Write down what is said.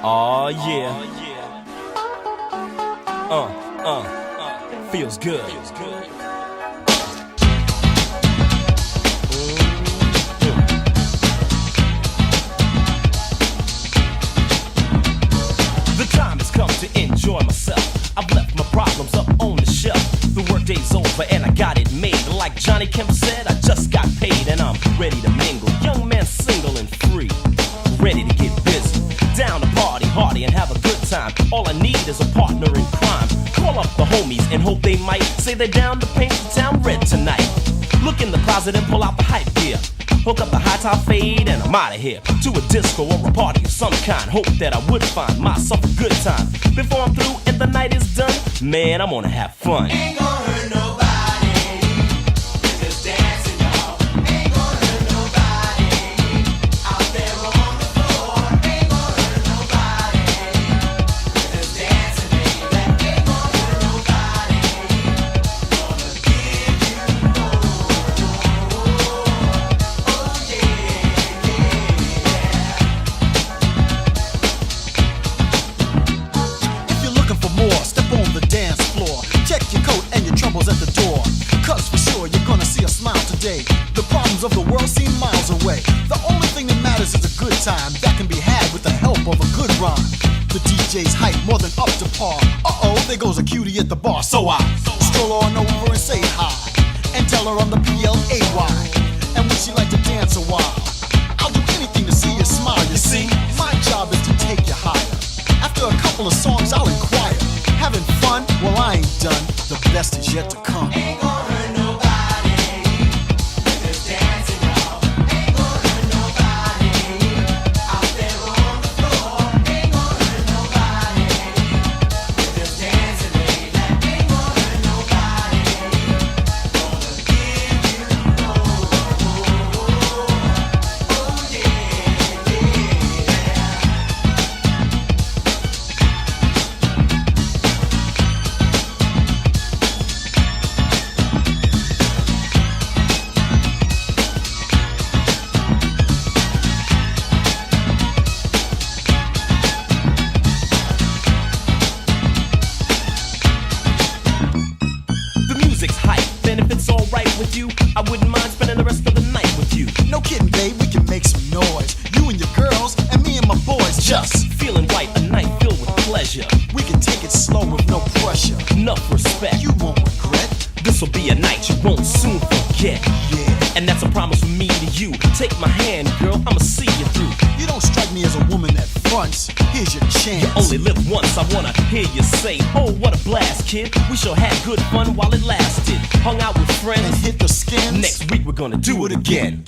Oh yeah. Feels good. The time has come to enjoy myself. I've left my problems up on the shelf. The workday's over and I got it made. Like Johnny Kemp said, I just got paid and I'm ready to mingle. Young man, single and free, ready to get busy. Down to party, hardy and have a good time. All I need is a partner in crime. Call up the homies and hope they might say they're down to paint the town red tonight. Look in the closet and pull out the hype gear. Hook up the high top fade and I'm out of here. To a disco or a party of some kind. Hope that I would find myself a good time. Before I'm through and the night is done, man, I'm gonna have fun. Ain't gonna hurt nobody. We're just dancing, y'all. Ain't gonna hurt nobody. Out there on the floor. Ain't gonna hurt nobody. We're just dancing, baby. Ain't gonna hurt nobody. Gonna give you more. Oh yeah, If you're looking for more, step on the dance floor. Check your coat and your troubles at the door. Cause for sure you're gonna see a smile today. The problems of the world seem miles away. The only thing that matters is a good time that can be had with the help of a good rhyme. The DJ's hype more than up to par. Uh-oh, there goes a cutie at the bar. So I stroll on over and say hi and tell her I'm the PLAY. And would she like to dance a while? I'll do anything to see you smile, you see. My job is to take you higher. After a couple of songs, I'll inquire. Having fun? Well, I ain't done. The best is yet to come. ain't gonna hurt nobody. We're just dancing, y'all. Ain't gonna hurt nobody. Out there on the floor. Ain't gonna hurt nobody. We're just dancing, baby. Ain't gonna hurt nobody. Gonna give you more. Oh yeah, The music's hype, and if it's alright with you, I wouldn't mind spending the rest of the night with you. No kidding, babe, we can make some noise. You and your girls, and me and my boys. Just Feeling right, a night filled with pleasure. we can take it slow with no pressure. Enough respect. You won't regret. This'll be a night you won't soon forget. Yeah. And that's a promise from me to you. Take my hand, girl, I'ma see you through. You don't strike me as a woman that fronts. Here's your chance. You only live once, I wanna hear you say, oh, what a blast, kid. We sure had good fun while it lasted. Hung out with and friends. hit the skins. Next week we're gonna do it again.